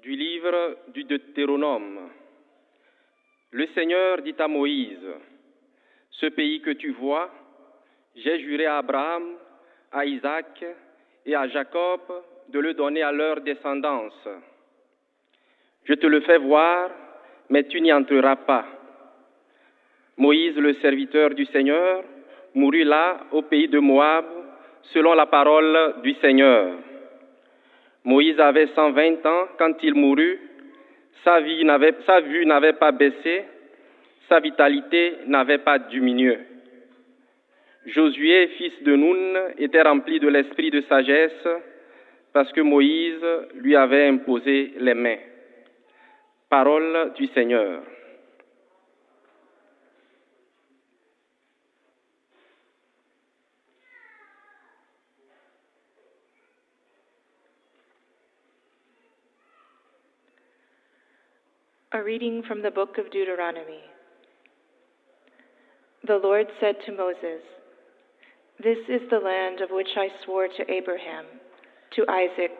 Du livre du Deutéronome. Le Seigneur dit à Moïse, « Ce pays que tu vois, j'ai juré à Abraham, à Isaac et à Jacob de le donner à leur descendance. Je te le fais voir, mais tu n'y entreras pas. » Moïse, le serviteur du Seigneur, mourut là, au pays de Moab, selon la parole du Seigneur. Moïse avait 120 ans quand il mourut. Sa vue n'avait pas baissé, sa vitalité n'avait pas diminué. Josué, fils de Nun, était rempli de l'esprit de sagesse parce que Moïse lui avait imposé les mains. Parole du Seigneur. A reading from the book of Deuteronomy. The Lord said to Moses, "This is the land of which I swore to Abraham, to Isaac,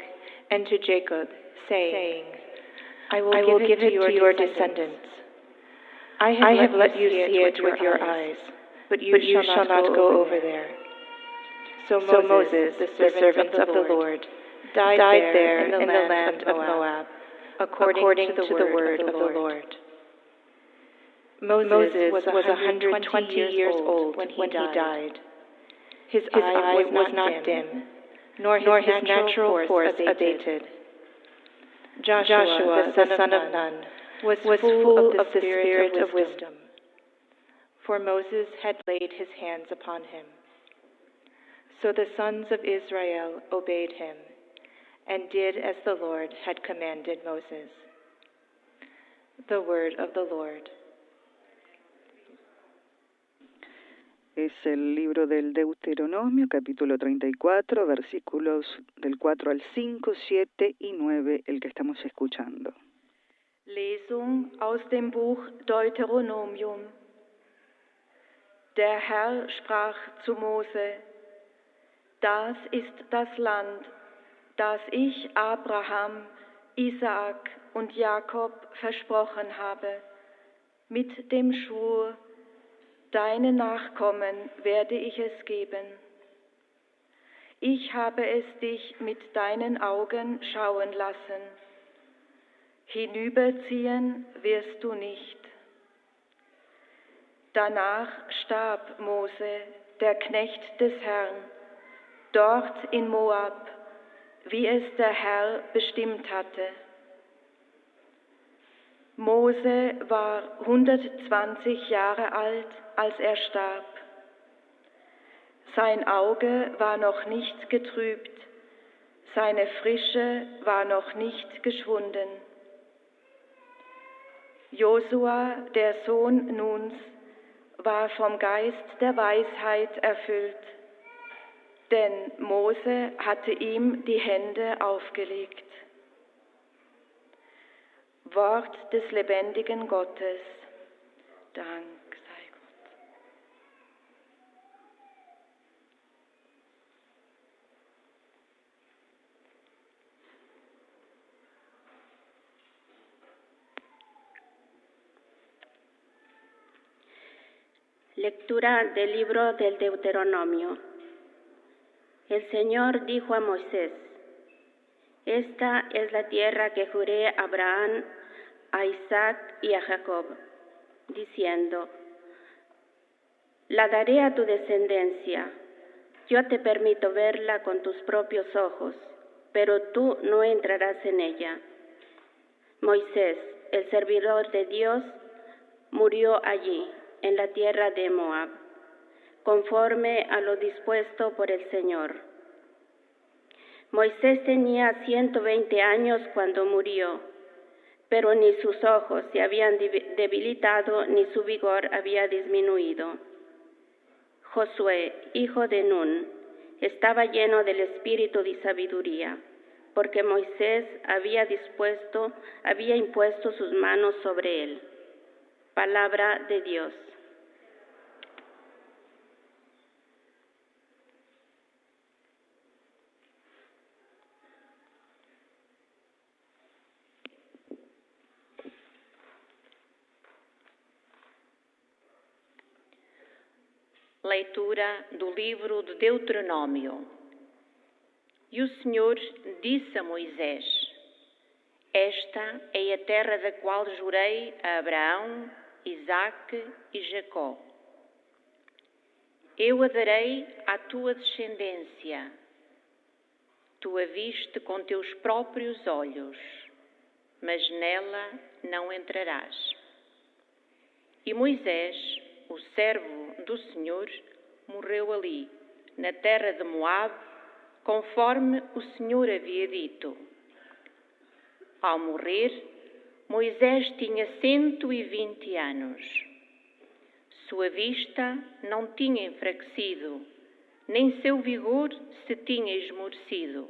and to Jacob, saying, I will give it to your descendants. I have let you see it with your eyes, but you shall not go over there." So Moses, the servant of the Lord, died there in the land of Moab, according to the word of the Lord. Moses was 120 years old when he died. His eye was not dim, nor his natural force abated. Joshua, the son of Nun, was full of the spirit of wisdom, for Moses had laid his hands upon him. So the sons of Israel obeyed him, and did as the Lord had commanded Moses. The word of the Lord. Es el libro del Deuteronomio, capítulo 34, versículos del 4 al 5, 7 y 9, el que estamos escuchando. Lesung aus dem Buch Deuteronomium. Der Herr sprach zu Mose: Das ist das Land, das ich Abraham, Isaak und Jakob versprochen habe, mit dem Schwur: Deinen Nachkommen werde ich es geben. Ich habe es dich mit deinen Augen schauen lassen. Hinüberziehen wirst du nicht. Danach starb Mose, der Knecht des Herrn, dort in Moab, wie es der Herr bestimmt hatte. Mose war 120 Jahre alt, als er starb. Sein Auge war noch nicht getrübt, seine Frische war noch nicht geschwunden. Josua, der Sohn Nuns, war vom Geist der Weisheit erfüllt, denn Mose hatte ihm die Hände aufgelegt. Wort des lebendigen Gottes. Dank sei Gott. Lectura del libro del Deuteronomio. El Señor dijo a Moisés: Esta es la tierra que juré a Abraham, a Isaac y a Jacob, diciendo: La daré a tu descendencia. Yo te permito verla con tus propios ojos, pero tú no entrarás en ella. Moisés, el servidor de Dios, murió allí, en la tierra de Moab, conforme a lo dispuesto por el Señor. Moisés tenía 120 años cuando murió, pero ni sus ojos se habían debilitado ni su vigor había disminuido. Josué, hijo de Nun, estaba lleno del espíritu de sabiduría, porque Moisés había impuesto sus manos sobre él. Palabra de Dios. Leitura do livro de Deuteronômio. E o Senhor disse a Moisés: Esta é a terra da qual jurei a Abraão, Isaque e Jacó. Eu a darei à tua descendência. Tu a viste com teus próprios olhos, mas nela não entrarás. E Moisés, o servo do Senhor, morreu ali, na terra de Moabe, conforme o Senhor havia dito. Ao morrer, Moisés tinha 120 anos. Sua vista não tinha enfraquecido, nem seu vigor se tinha esmorecido.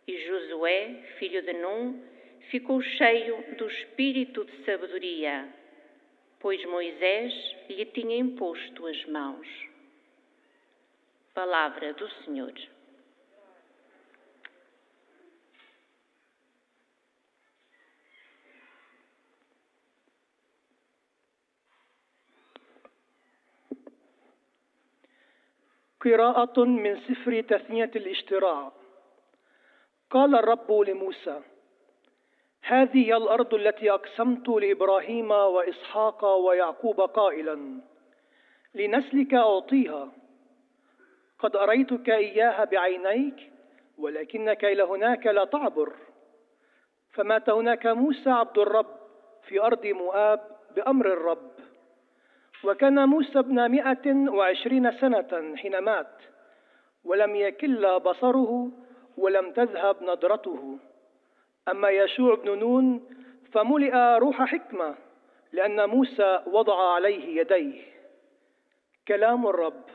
E Josué, filho de Num, ficou cheio do espírito de sabedoria, pois Moisés lhe tinha imposto as mãos. Palavra do Senhor. قراءة من سفر تثنية الاشتراع. قال الرب لموسى: هذه هي الأرض التي أقسمت لإبراهيم وإسحاق ويعقوب قائلا: لنسلك أعطيها. قد أريتك إياها بعينيك، ولكنك إلى هناك لا تعبر. فمات هناك موسى عبد الرب في أرض مؤاب بأمر الرب. وكان موسى ابن 120 سنة حين مات، ولم يكل بصره ولم تذهب نضرته. أما يشوع بن نون فملئ روح حكمة، لأن موسى وضع عليه يديه. كلام الرب.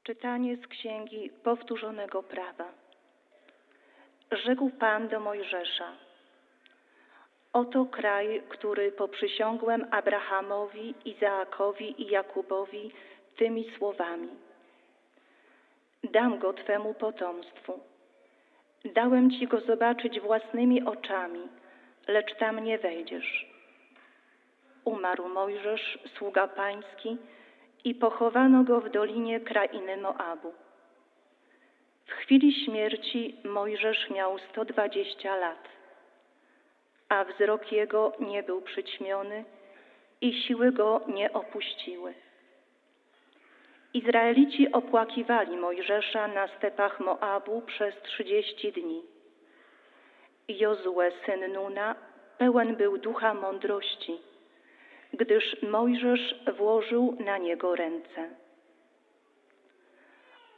Czytanie z Księgi Powtórzonego Prawa. Rzekł Pan do Mojżesza: Oto kraj, który poprzysiągłem Abrahamowi, Izaakowi i Jakubowi tymi słowami. Dam go Twemu potomstwu. Dałem Ci go zobaczyć własnymi oczami, lecz tam nie wejdziesz. Umarł Mojżesz, sługa Pański, i pochowano go w dolinie krainy Moabu. W chwili śmierci Mojżesz miał 120 lat, a wzrok jego nie był przyćmiony i siły go nie opuściły. Izraelici opłakiwali Mojżesza na stepach Moabu przez 30 dni. Jozue, syn Nuna, pełen był ducha mądrości, gdyż Mojżesz włożył na niego ręce.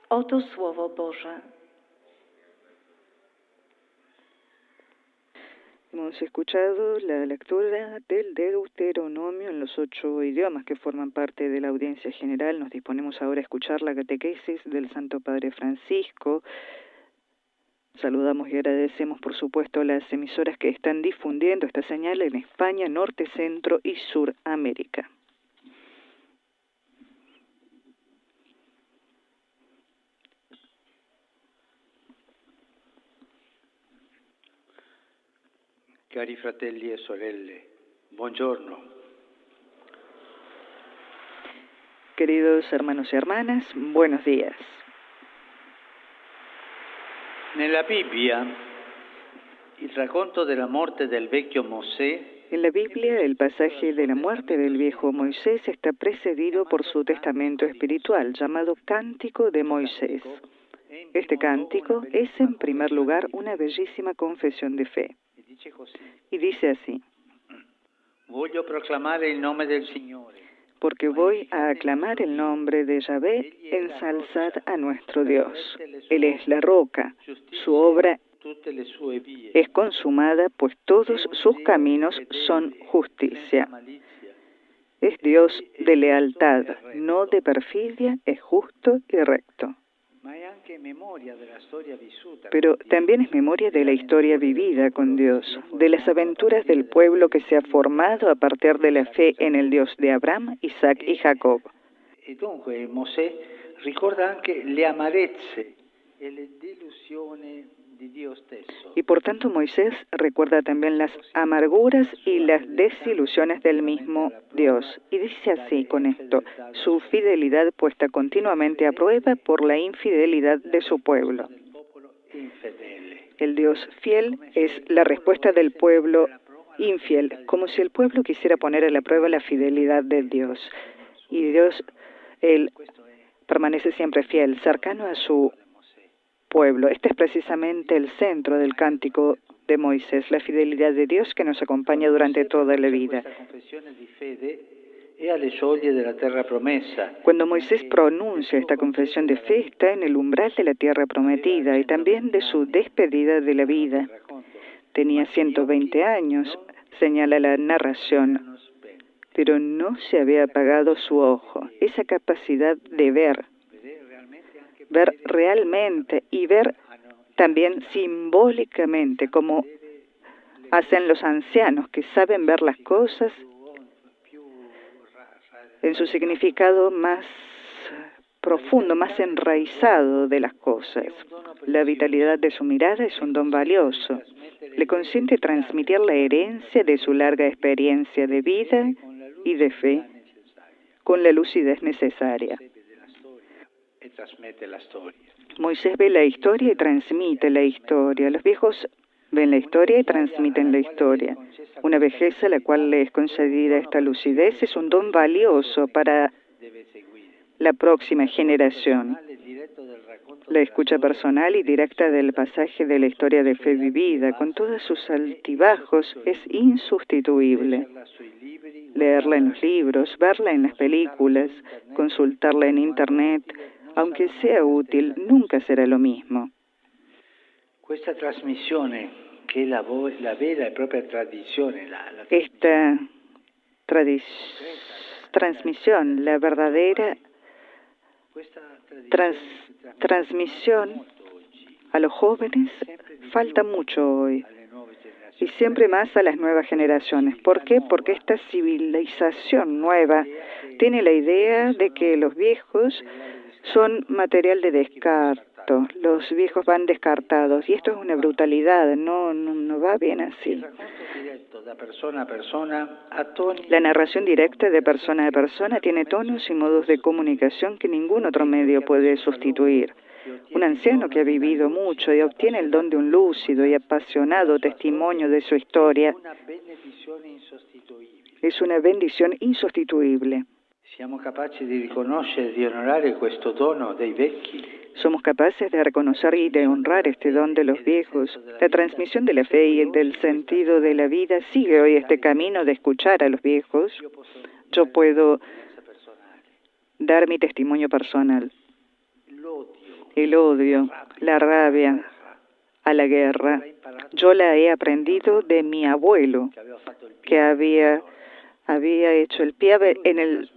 Oto Słowo Boże. Hemos escuchado la lectura del Deuteronomio en los 8 idiomas que forman parte de la audiencia general. Nos disponemos ahora a escuchar la catequesis del Santo Padre Francisco. Saludamos y agradecemos, por supuesto, a las emisoras que están difundiendo esta señal en España, Norte, Centro y Suramérica. Cari fratelli e sorelle, buongiorno. Queridos hermanos y hermanas, buenos días. Nella Bibbia, il racconto della morte del vecchio Mosè. En la Biblia, el pasaje de la muerte del viejo Moisés está precedido por su testamento espiritual, llamado Cántico de Moisés. Este cántico es, en primer lugar, una bellísima confesión de fe. Y dice así: Voglio proclamare il nome del Signore. Porque voy a aclamar el nombre de Yahvé, ensalzad a nuestro Dios. Él es la roca, su obra es consumada, pues todos sus caminos son justicia. Es Dios de lealtad, no de perfidia, es justo y recto. pero también es memoria de la historia vivida con Dios, de las aventuras del pueblo que se ha formado a partir de la fe en el Dios de Abraham, Isaac y Jacob. E dunque Mosè ricorda anche le amarezze e le delusioni di Dio stesso. Y por tanto Moisés recuerda también las amarguras y las desilusiones del mismo Dios. Y dice así con esto: su fidelidad puesta continuamente a prueba por la infidelidad de su pueblo. El Dios fiel es la respuesta del pueblo infiel, como si el pueblo quisiera poner a la prueba la fidelidad de Dios. Y Dios, Él permanece siempre fiel, cercano a su pueblo. Este es precisamente el centro del cántico de Moisés, la fidelidad de Dios que nos acompaña durante toda la vida. Cuando Moisés pronuncia esta confesión de fe, está en el umbral de la tierra prometida y también de su despedida de la vida. Tenía 120 años, señala la narración, pero no se había apagado su ojo, esa capacidad de ver realmente y ver también simbólicamente, como hacen los ancianos que saben ver las cosas en su significado más profundo, más enraizado de las cosas. La vitalidad de su mirada es un don valioso. Le consiente transmitir la herencia de su larga experiencia de vida y de fe con la lucidez necesaria. Moisés ve la historia y transmite la historia. Los viejos ven la historia y transmiten la historia. Una vejez a la cual le es concedida esta lucidez es un don valioso para la próxima generación. La escucha personal y directa del pasaje de la historia de fe vivida, con todos sus altibajos, es insustituible. Leerla en los libros, verla en las películas, consultarla en Internet, aunque sea útil, nunca será lo mismo. Esta transmisión, la verdadera transmisión a los jóvenes, falta mucho hoy. Y siempre más a las nuevas generaciones. ¿Por qué? Porque esta civilización nueva tiene la idea de que los viejos son material de descarto. Los viejos van descartados. Y esto es una brutalidad. No va bien así. La narración directa de persona a persona tiene tonos y modos de comunicación que ningún otro medio puede sustituir. Un anciano que ha vivido mucho y obtiene el don de un lúcido y apasionado testimonio de su historia es una bendición insustituible. Somos capaces de reconocer y de honrar este don de los viejos. La transmisión de la fe y del sentido de la vida sigue hoy este camino de escuchar a los viejos. Yo puedo dar mi testimonio personal. El odio, la rabia a la guerra, yo la he aprendido de mi abuelo, que había hecho el pie en el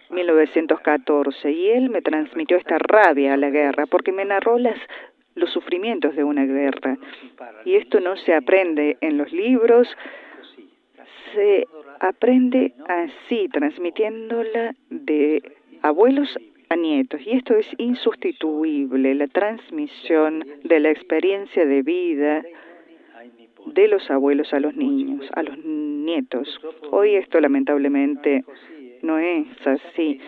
1914, y él me transmitió esta rabia a la guerra, porque me narró los sufrimientos de una guerra. Y esto no se aprende en los libros, se aprende así, transmitiéndola de abuelos a nietos. Y esto es insustituible, la transmisión de la experiencia de vida de los abuelos a los niños, a los nietos. Hoy esto lamentablemente no es así.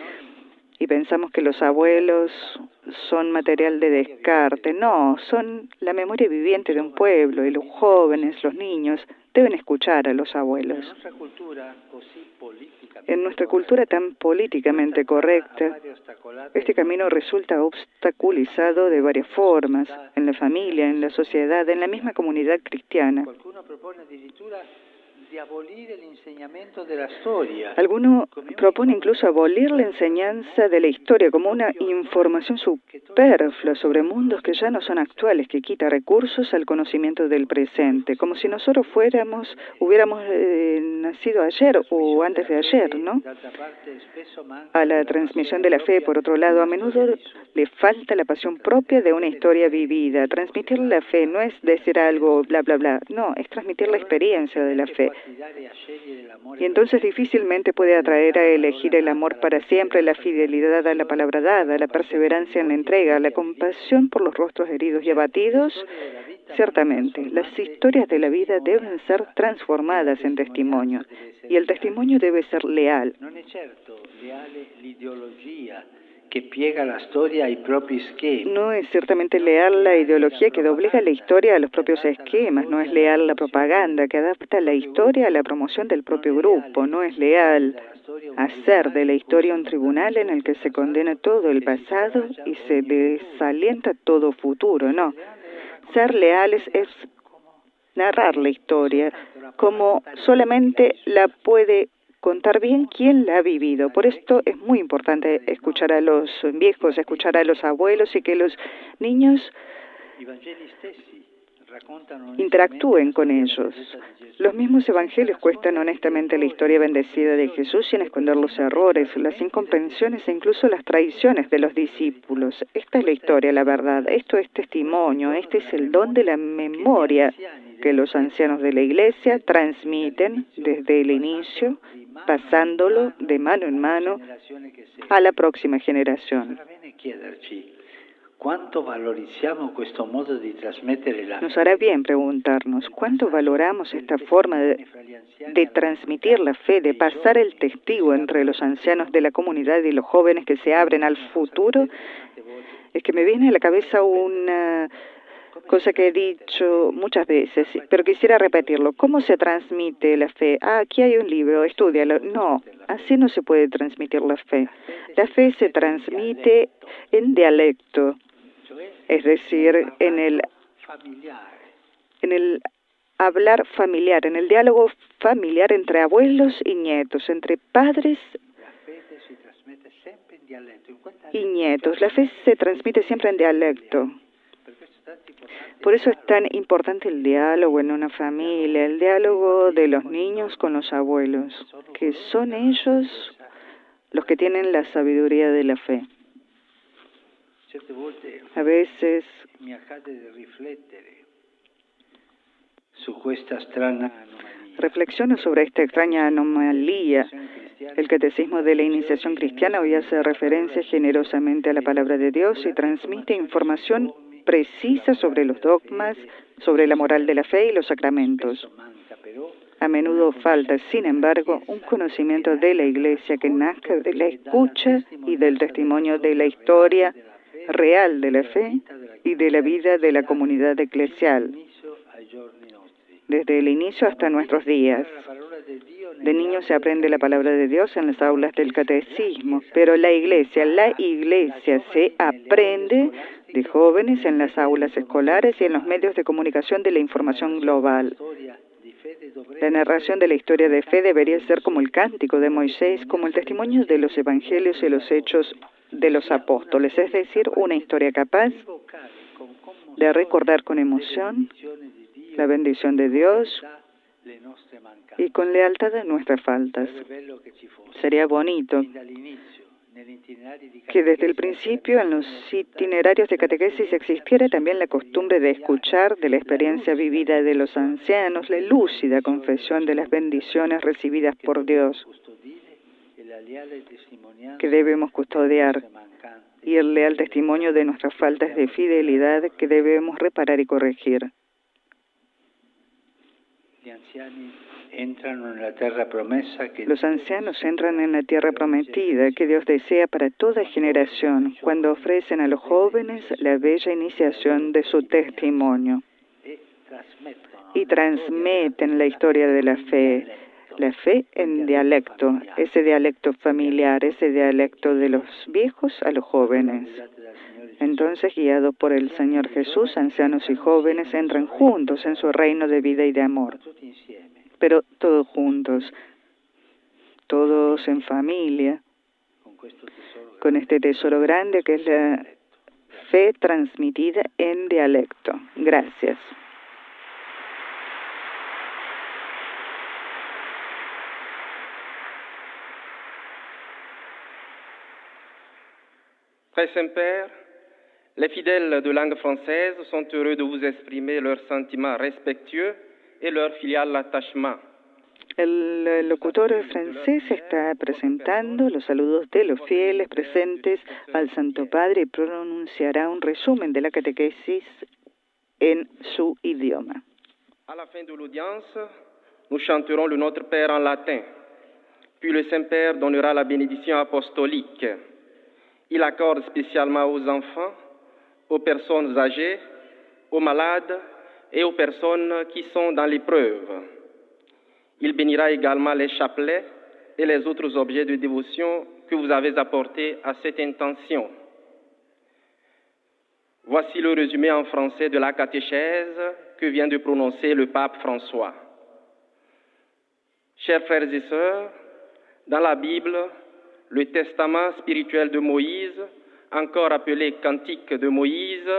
Y pensamos que los abuelos son material de descarte. No, son la memoria viviente de un pueblo, y los jóvenes, los niños, deben escuchar a los abuelos. En nuestra cultura tan políticamente correcta, este camino resulta obstaculizado de varias formas, en la familia, en la sociedad, en la misma comunidad cristiana. Alguno propone incluso abolir la enseñanza de la historia como una información superflua sobre mundos que ya no son actuales, que quita recursos al conocimiento del presente, como si nosotros hubiéramos nacido ayer o antes de ayer, ¿no? A la transmisión de la fe, por otro lado, a menudo le falta la pasión propia de una historia vivida. Transmitir la fe no es decir algo bla bla bla, no, es transmitir la experiencia de la fe. Y entonces difícilmente puede atraer a elegir el amor para siempre, la fidelidad a la palabra dada, la perseverancia en la entrega, la compasión por los rostros heridos y abatidos. Ciertamente, las historias de la vida deben ser transformadas en testimonio, y el testimonio debe ser leal. No es ciertamente leal la ideología que doblega la historia a los propios esquemas, no es leal la propaganda que adapta la historia a la promoción del propio grupo, no es leal hacer de la historia un tribunal en el que se condena todo el pasado y se desalienta todo futuro, no. Ser leales es narrar la historia como solamente la puede contar bien quien la ha vivido. Por esto es muy importante escuchar a los viejos, escuchar a los abuelos y que los niños interactúen con ellos. Los mismos evangelios cuentan honestamente la historia bendecida de Jesús sin esconder los errores, las incomprensiones e incluso las traiciones de los discípulos. Esta es la historia, la verdad. Esto es testimonio. Este es el don de la memoria que los ancianos de la Iglesia transmiten desde el inicio, pasándolo de mano en mano a la próxima generación. Nos hará bien preguntarnos cuánto valoramos esta forma de transmitir la fe, de pasar el testigo entre los ancianos de la comunidad y los jóvenes que se abren al futuro. Es que me viene a la cabeza una cosa que he dicho muchas veces, pero quisiera repetirlo. ¿Cómo se transmite la fe? Aquí hay un libro, estúdialo. No, así no se puede transmitir la fe. La fe se transmite en dialecto, es decir, en el hablar familiar, en el diálogo familiar entre abuelos y nietos, entre padres y nietos. La fe se transmite siempre en dialecto. Por eso es tan importante el diálogo en una familia, el diálogo de los niños con los abuelos, que son ellos los que tienen la sabiduría de la fe. A veces reflexiono sobre esta extraña anomalía. El Catecismo de la Iniciación Cristiana hoy hace referencia generosamente a la palabra de Dios y transmite información precisa sobre los dogmas, sobre la moral de la fe y los sacramentos. A menudo falta, sin embargo, un conocimiento de la Iglesia que nazca de la escucha y del testimonio de la historia real de la fe y de la vida de la comunidad eclesial, desde el inicio hasta nuestros días. De niños se aprende la palabra de Dios en las aulas del catecismo, pero la iglesia se aprende de jóvenes en las aulas escolares y en los medios de comunicación de la información global. La narración de la historia de fe debería ser como el cántico de Moisés, como el testimonio de los evangelios y los hechos de los apóstoles, es decir, una historia capaz de recordar con emoción la bendición de Dios y con lealtad de nuestras faltas. Sería bonito que desde el principio en los itinerarios de catequesis existiera también la costumbre de escuchar de la experiencia vivida de los ancianos, la lúcida confesión de las bendiciones recibidas por Dios que debemos custodiar y el leal testimonio de nuestras faltas de fidelidad que debemos reparar y corregir. Los ancianos entran en la tierra prometida que Dios desea para toda generación cuando ofrecen a los jóvenes la bella iniciación de su testimonio y transmiten la historia de la fe en dialecto, ese dialecto familiar, ese dialecto de los viejos a los jóvenes. Entonces, guiados por el Señor Jesús, ancianos y jóvenes entran juntos en su reino de vida y de amor. pero todos juntos, todos en familia, con este tesoro grande que es la fe transmitida en dialecto. Gracias. Très Saint-Père, les fidèles de langue française sont heureux de vous exprimer leurs sentiments respectueux et leur filial attachement. El locutor francés está presentando los saludos de los fieles presentes al Santo Padre y pronunciará un resumen de la catequesis en su idioma. À la fin de l'audience, nous chanterons le Notre Père en latin, puis le Saint-Père donnera la bénédiction apostolique. Il accorde spécialement aux enfants, aux personnes âgées, aux malades et aux personnes qui sont dans l'épreuve. Il bénira également les chapelets et les autres objets de dévotion que vous avez apportés à cette intention. Voici le résumé en français de la catéchèse que vient de prononcer le pape François. Chers frères et sœurs, dans la Bible, le testament spirituel de Moïse, encore appelé Cantique de Moïse,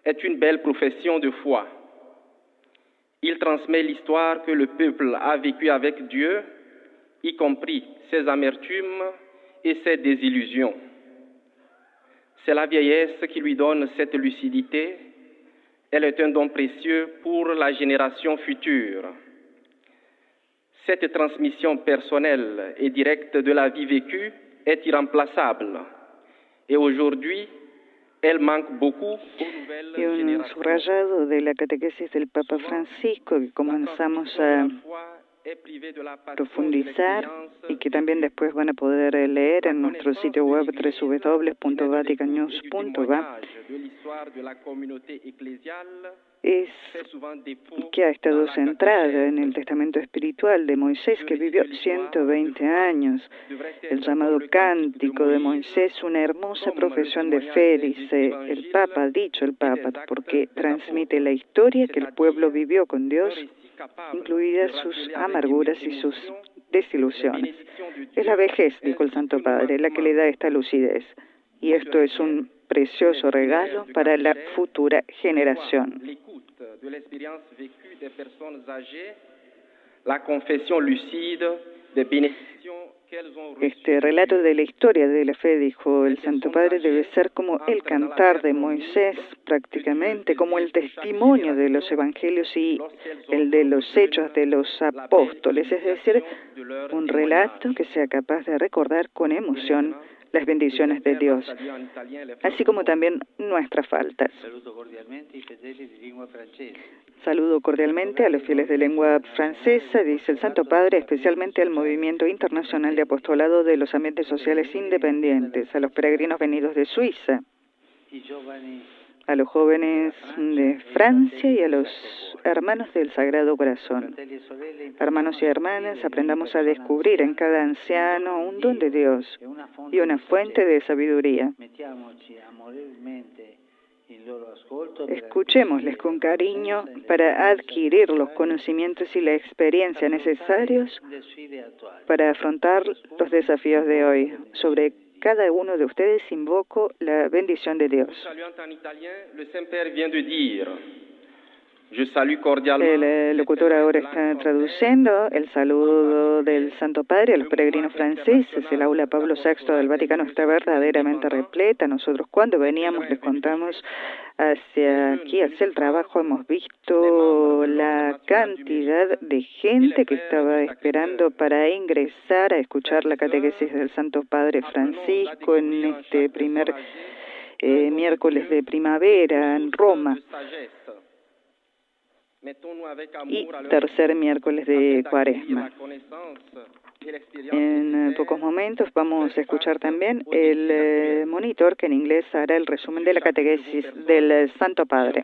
est une belle profession de foi. Il transmet l'histoire que le peuple a vécue avec Dieu, y compris ses amertumes et ses désillusions. C'est la vieillesse qui lui donne cette lucidité. Elle est un don précieux pour la génération future. Cette transmission personnelle et directe de la vie vécue est irremplaçable. Et aujourd'hui, elle manque beaucoup aux nouvelles Y un subrayado de la catequesis del Papa Francisco que comenzamos a profundizar y que también después van a poder leer en nuestro sitio web www.vaticannews.va es que ha estado centrada en el testamento espiritual de Moisés, que vivió 120 años. El llamado Cántico de Moisés, una hermosa profesión de fe, dice el Papa, ha dicho el Papa, porque transmite la historia que el pueblo vivió con Dios, incluidas sus amarguras y sus desilusiones. Es la vejez, dijo el Santo Padre, la que le da esta lucidez. Y esto es un precioso regalo para la futura generación. Este relato de la historia de la fe, dijo el Santo Padre, debe ser como el cantar de Moisés, prácticamente como el testimonio de los evangelios y el de los hechos de los apóstoles, es decir, un relato que sea capaz de recordar con emoción las bendiciones de Dios, así como también nuestras faltas. Saludo cordialmente a los fieles de lengua francesa, dice el Santo Padre, especialmente al Movimiento Internacional de Apostolado de los Ambientes Sociales Independientes, a los peregrinos venidos de Suiza, a los jóvenes de Francia y a los hermanos del Sagrado Corazón. Hermanos y hermanas, aprendamos a descubrir en cada anciano un don de Dios y una fuente de sabiduría. Escuchémosles con cariño para adquirir los conocimientos y la experiencia necesarios para afrontar los desafíos de hoy. Sobre cada uno de ustedes invoco la bendición de Dios. El locutor ahora está traduciendo el saludo del Santo Padre a los peregrinos franceses. El aula Pablo VI del Vaticano está verdaderamente repleta. Nosotros cuando veníamos les contamos hacia aquí, hacia el trabajo, hemos visto la cantidad de gente que estaba esperando para ingresar a escuchar la catequesis del Santo Padre Francisco en este primer miércoles de primavera en Roma y tercer miércoles de Cuaresma. En pocos momentos vamos a escuchar también el monitor que en inglés hará el resumen de la catequesis del Santo Padre.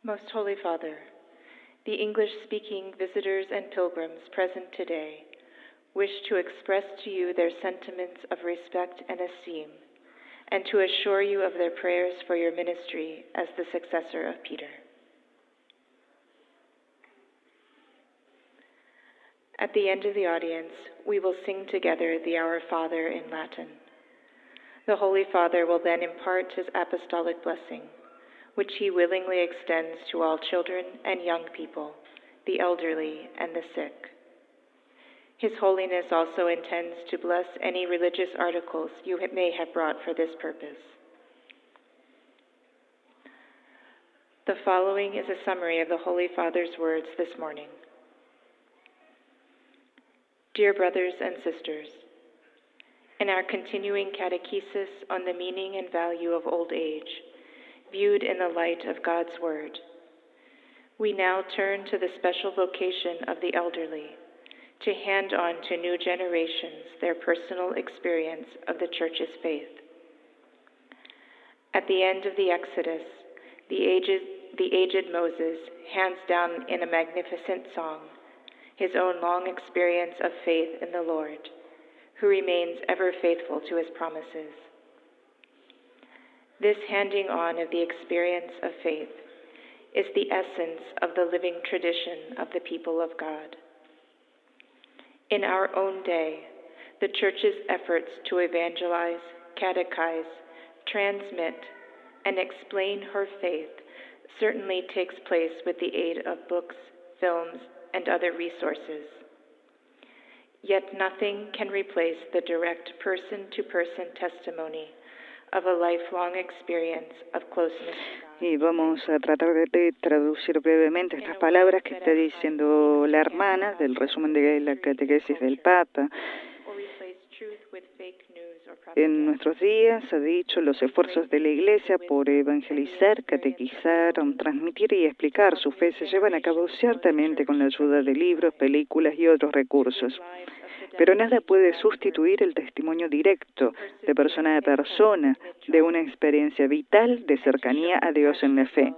Most Holy Father, The English-speaking visitors and pilgrims present today wish to express to you their sentiments of respect and esteem, and to assure you of their prayers for your ministry as the successor of Peter. At the end of the audience, we will sing together the Our Father in Latin. The Holy Father will then impart his apostolic blessing, which he willingly extends to all children and young people, the elderly and the sick. His Holiness also intends to bless any religious articles you may have brought for this purpose. The following is a summary of the Holy Father's words this morning. Dear brothers and sisters, in our continuing catechesis on the meaning and value of old age, viewed in the light of God's Word, we now turn to the special vocation of the elderly to hand on to new generations their personal experience of the Church's faith. At the end of the Exodus, the aged Moses hands down in a magnificent song his own long experience of faith in the Lord, who remains ever faithful to his promises. This handing on of the experience of faith is the essence of the living tradition of the people of God. In our own day, the Church's efforts to evangelize, catechize, transmit, and explain her faith certainly takes place with the aid of books, films, and other resources. Yet nothing can replace the direct person-to-person testimony of a lifelong experience of closeness. Y vamos a tratar de traducir brevemente estas palabras que está diciendo la hermana del resumen de la catequesis del Papa. En nuestros días, ha dicho, los esfuerzos de la Iglesia por evangelizar, catequizar, transmitir y explicar su fe se llevan a cabo ciertamente con la ayuda de libros, películas y otros recursos. Pero nada puede sustituir el testimonio directo, de persona a persona, de una experiencia vital de cercanía a Dios en la fe.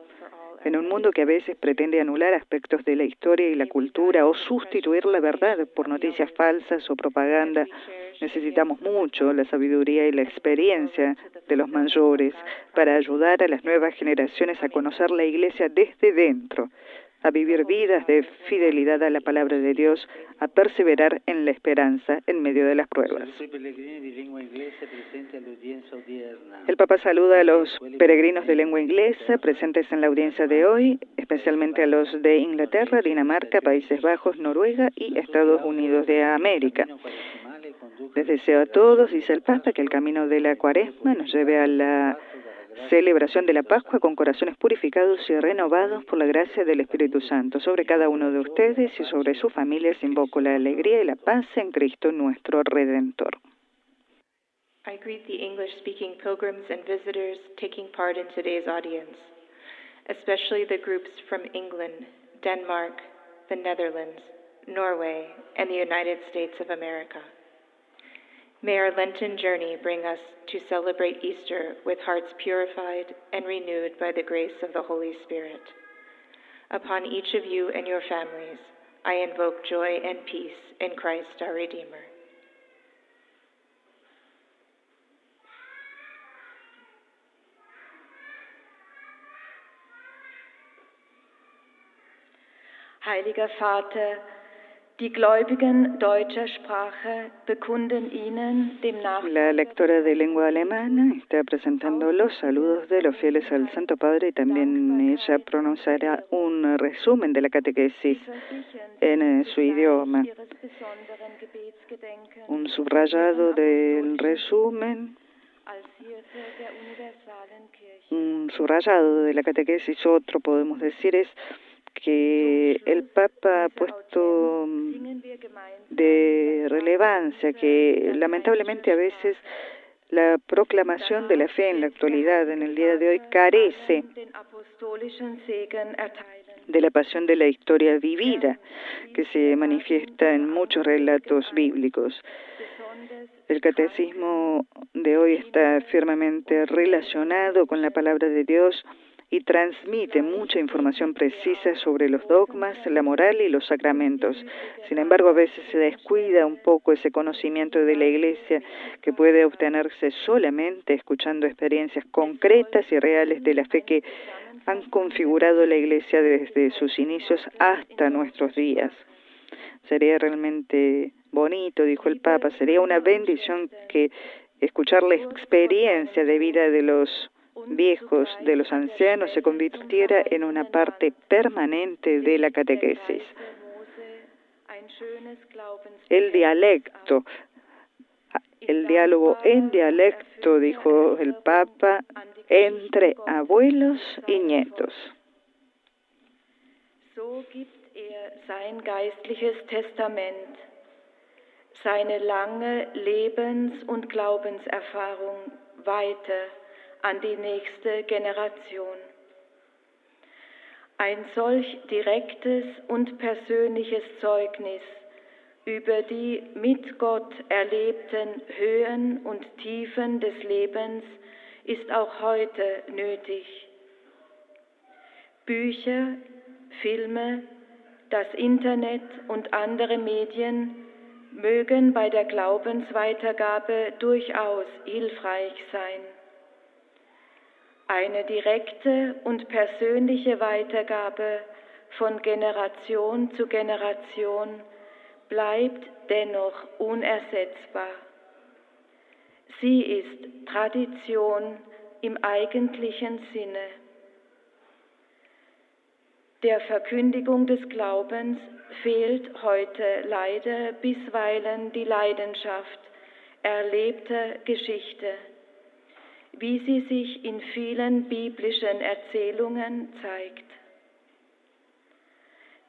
En un mundo que a veces pretende anular aspectos de la historia y la cultura o sustituir la verdad por noticias falsas o propaganda, necesitamos mucho la sabiduría y la experiencia de los mayores para ayudar a las nuevas generaciones a conocer la Iglesia desde dentro, a vivir vidas de fidelidad a la palabra de Dios, a perseverar en la esperanza en medio de las pruebas. El Papa saluda a los peregrinos de lengua inglesa presentes en la audiencia de hoy, especialmente a los de Inglaterra, Dinamarca, Países Bajos, Noruega y Estados Unidos de América. Les deseo a todos, dice el Papa, que el camino de la Cuaresma nos lleve a la celebración de la Pascua con corazones purificados y renovados por la gracia del Espíritu Santo. Sobre cada uno de ustedes y sobre sus familias invoco la alegría y la paz en Cristo nuestro Redentor. I greet the English-speaking pilgrims and visitors taking part in today's audience, especially the groups from England, Denmark, the Netherlands, Norway, and the United States of America. May our Lenten journey bring us to celebrate Easter with hearts purified and renewed by the grace of the Holy Spirit. Upon each of you and your families, I invoke joy and peace in Christ our Redeemer. Heiliger Vater, die Gläubigen deutscher Sprache bekunden Ihnen dem La lectora de lengua alemana está presentando los saludos de los fieles al Santo Padre y también ella pronunciará un resumen de la catequesis en su idioma. Un subrayado del resumen, un subrayado de la catequesis, otro podemos decir es que el Papa ha puesto de relevancia que lamentablemente a veces la proclamación de la fe en la actualidad, en el día de hoy, carece de la pasión de la historia vivida que se manifiesta en muchos relatos bíblicos. El catecismo de hoy está firmemente relacionado con la palabra de Dios y transmite mucha información precisa sobre los dogmas, la moral y los sacramentos. Sin embargo, a veces se descuida un poco ese conocimiento de la Iglesia que puede obtenerse solamente escuchando experiencias concretas y reales de la fe que han configurado la Iglesia desde sus inicios hasta nuestros días. Sería realmente bonito, dijo el Papa, sería una bendición que escuchar la experiencia de vida de los viejos, de los ancianos, se convirtiera en una parte permanente de la catequesis. El dialecto, el diálogo en dialecto, dijo el Papa, entre abuelos y nietos. So gibt sein geistliches Testament, seine lange Lebens- und Glaubenserfahrung weiter an die nächste Generation. Ein solch direktes und persönliches Zeugnis über die mit Gott erlebten Höhen und Tiefen des Lebens ist auch heute nötig. Bücher, Filme, das Internet und andere Medien mögen bei der Glaubensweitergabe durchaus hilfreich sein. Eine direkte und persönliche Weitergabe von Generation zu Generation bleibt dennoch unersetzbar. Sie ist Tradition im eigentlichen Sinne. Der Verkündigung des Glaubens fehlt heute leider bisweilen die Leidenschaft erlebter Geschichte, wie sie sich in vielen biblischen Erzählungen zeigt.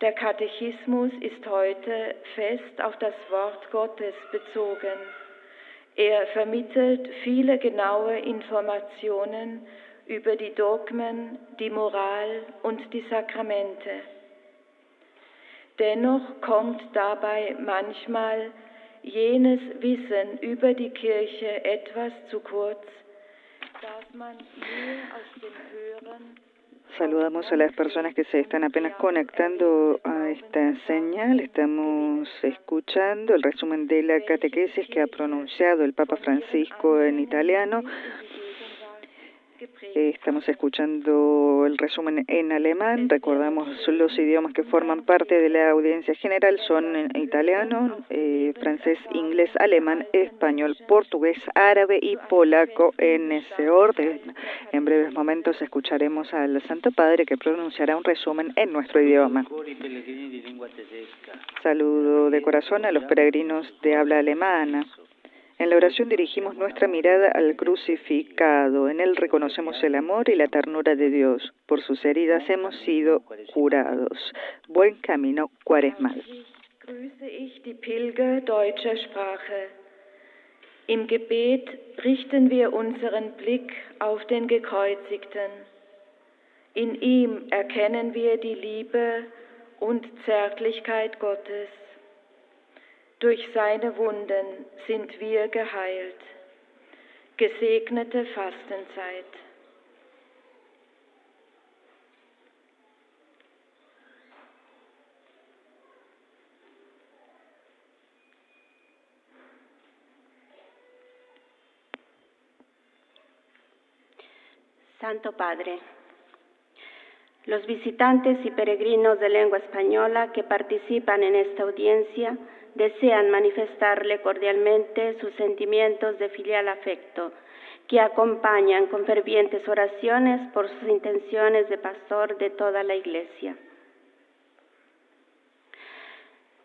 Der Katechismus ist heute fest auf das Wort Gottes bezogen. Er vermittelt viele genaue Informationen über die Dogmen, die Moral und die Sakramente. Dennoch kommt dabei manchmal jenes Wissen über die Kirche etwas zu kurz, das man nur aus dem Hören. Saludamos a las personas que se están apenas conectando a esta señal. Estamos escuchando el resumen de la catequesis que ha pronunciado el Papa Francisco en italiano. Estamos escuchando el resumen en alemán. Recordamos los idiomas que forman parte de la audiencia general son italiano, francés, inglés, alemán, español, portugués, árabe y polaco en ese orden. En breves momentos escucharemos al Santo Padre que pronunciará un resumen en nuestro idioma. Saludo de corazón a los peregrinos de habla alemana. En la oración dirigimos nuestra mirada al crucificado. En él reconocemos el amor y la ternura de Dios. Por sus heridas hemos sido curados. Buen camino cuaresmal. Grüße ich die Pilger deutscher Sprache. Im Gebet richten wir unseren Blick auf den Gekreuzigten. In ihm erkennen wir die Liebe und Zärtlichkeit Gottes. Durch seine Wunden sind wir geheilt. Gesegnete Fastenzeit. Santo Padre, los visitantes y peregrinos de lengua española que participan en esta audiencia desean manifestarle cordialmente sus sentimientos de filial afecto, que acompañan con fervientes oraciones por sus intenciones de pastor de toda la Iglesia.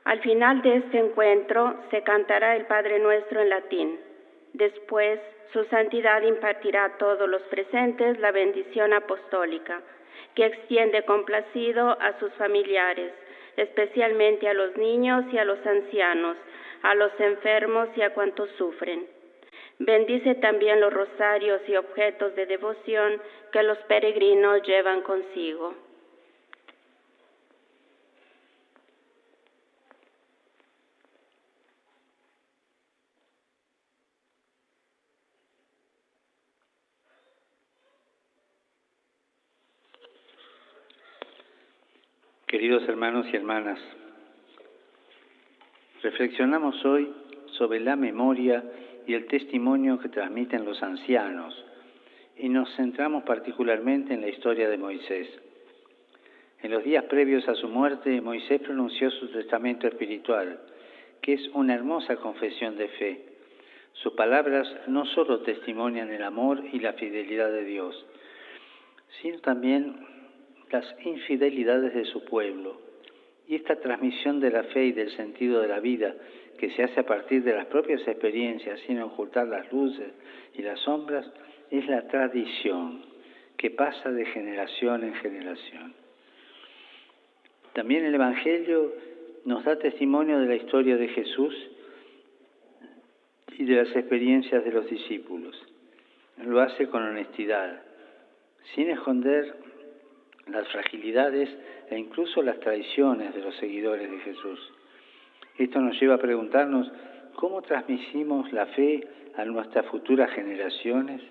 Al final de este encuentro se cantará el Padre Nuestro en latín. Después, su Santidad impartirá a todos los presentes la bendición apostólica, que extiende complacido a sus familiares, especialmente a los niños y a los ancianos, a los enfermos y a cuantos sufren. Bendice también los rosarios y objetos de devoción que los peregrinos llevan consigo. Queridos hermanos y hermanas, reflexionamos hoy sobre la memoria y el testimonio que transmiten los ancianos y nos centramos particularmente en la historia de Moisés. En los días previos a su muerte, Moisés pronunció su testamento espiritual, que es una hermosa confesión de fe. Sus palabras no solo testimonian el amor y la fidelidad de Dios, sino también las infidelidades de su pueblo. Y esta transmisión de la fe y del sentido de la vida, que se hace a partir de las propias experiencias, sin ocultar las luces y las sombras, es la tradición que pasa de generación en generación. También el Evangelio nos da testimonio de la historia de Jesús y de las experiencias de los discípulos. Lo hace con honestidad, sin esconder las fragilidades e incluso las traiciones de los seguidores de Jesús. Esto nos lleva a preguntarnos, ¿cómo transmitimos la fe a nuestras futuras generaciones?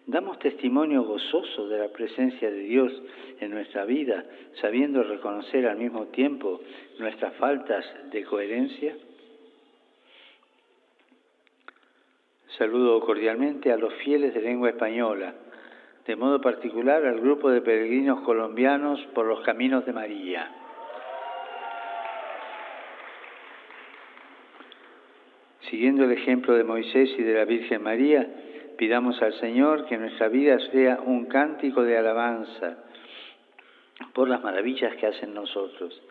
¿Damos testimonio gozoso de la presencia de Dios en nuestra vida, sabiendo reconocer al mismo tiempo nuestras faltas de coherencia? Saludo cordialmente a los fieles de lengua española, de modo particular al grupo de peregrinos colombianos por los caminos de María. Siguiendo el ejemplo de Moisés y de la Virgen María, pidamos al Señor que nuestra vida sea un cántico de alabanza por las maravillas que hace en nosotros,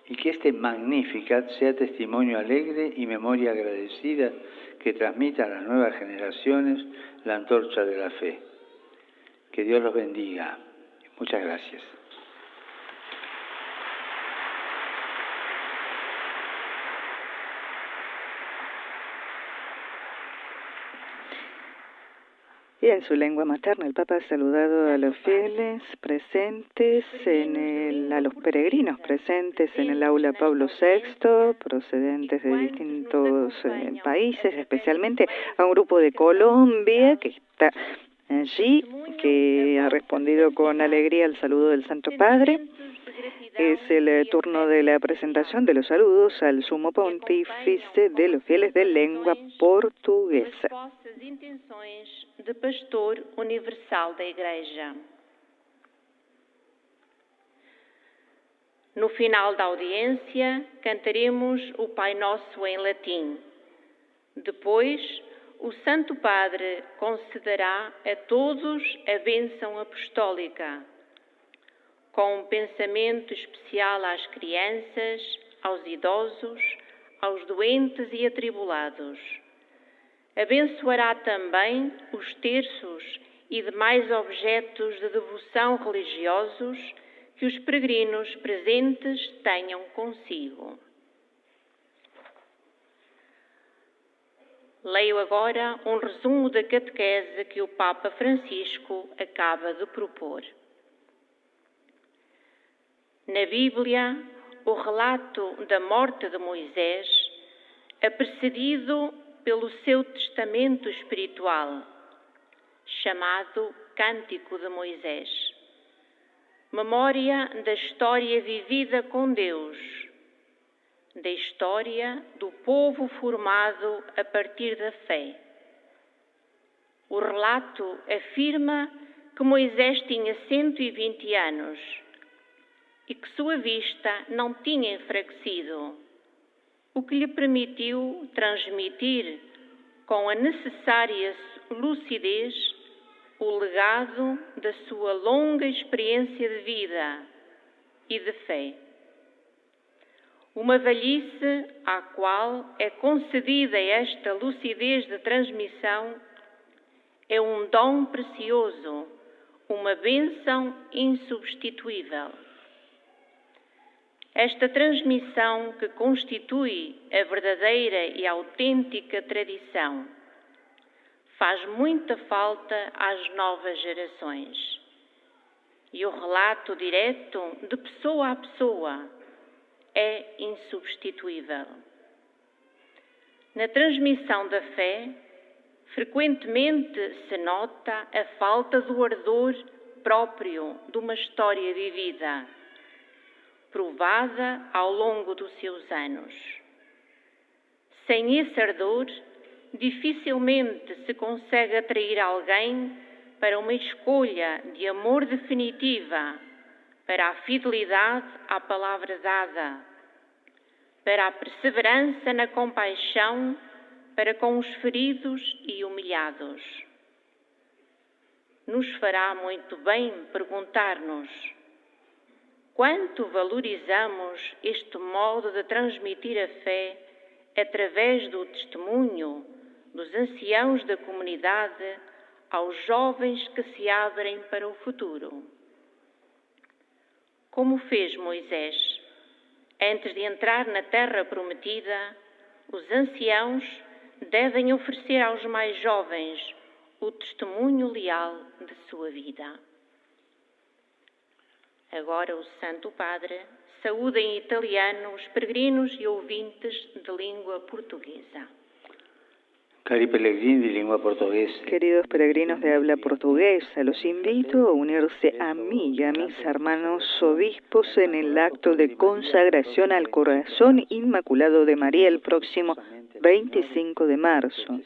y que este Magnificat sea testimonio alegre y memoria agradecida que transmita a las nuevas generaciones la antorcha de la fe. Que Dios los bendiga. Muchas gracias. Y en su lengua materna, el Papa ha saludado a los fieles presentes, a los peregrinos presentes en el aula Pablo VI, procedentes de distintos países, especialmente a un grupo de Colombia que está allí, que ha respondido con alegría al saludo del Santo Padre. Es el turno de la presentación de los saludos al Sumo Pontífice de los fieles de lengua portuguesa. Intenções de pastor universal da Igreja. No final da audiência, cantaremos o Pai Nosso em latim. Depois, o Santo Padre concederá a todos a bênção apostólica, com um pensamento especial às crianças, aos idosos, aos doentes e atribulados. Abençoará também os terços e demais objetos de devoção religiosos que os peregrinos presentes tenham consigo. Leio agora um resumo da catequese que o Papa Francisco acaba de propor. Na Bíblia, o relato da morte de Moisés é precedido pelo seu testamento espiritual, chamado Cântico de Moisés. Memória da história vivida com Deus, da história do povo formado a partir da fé. O relato afirma que Moisés tinha 120 anos e que sua vista não tinha enfraquecido, o que lhe permitiu transmitir com a necessária lucidez o legado da sua longa experiência de vida e de fé. Uma velhice à qual é concedida esta lucidez de transmissão é um dom precioso, uma bênção insubstituível. Esta transmissão que constitui a verdadeira e autêntica tradição faz muita falta às novas gerações. E o relato direto, de pessoa a pessoa, é insubstituível. Na transmissão da fé, frequentemente se nota a falta do ardor próprio de uma história vivida. provada ao longo dos seus anos. Sem esse ardor, dificilmente se consegue atrair alguém para uma escolha de amor definitiva, para a fidelidade à palavra dada, para a perseverança na compaixão para com os feridos e humilhados. Nos fará muito bem perguntar-nos: quanto valorizamos este modo de transmitir a fé através do testemunho dos anciãos da comunidade aos jovens que se abrem para o futuro? Como fez Moisés, antes de entrar na terra prometida, os anciãos devem oferecer aos mais jovens o testemunho leal de sua vida. Agora o Santo Padre saúda em italiano os peregrinos e ouvintes de língua portuguesa. Cari pellegrini di lingua portoghese. Queridos peregrinos de habla portuguesa, los invito a unirse a mí y a mis hermanos obispos en el acto de consagración al corazón inmaculado de María el próximo 25 de marzo,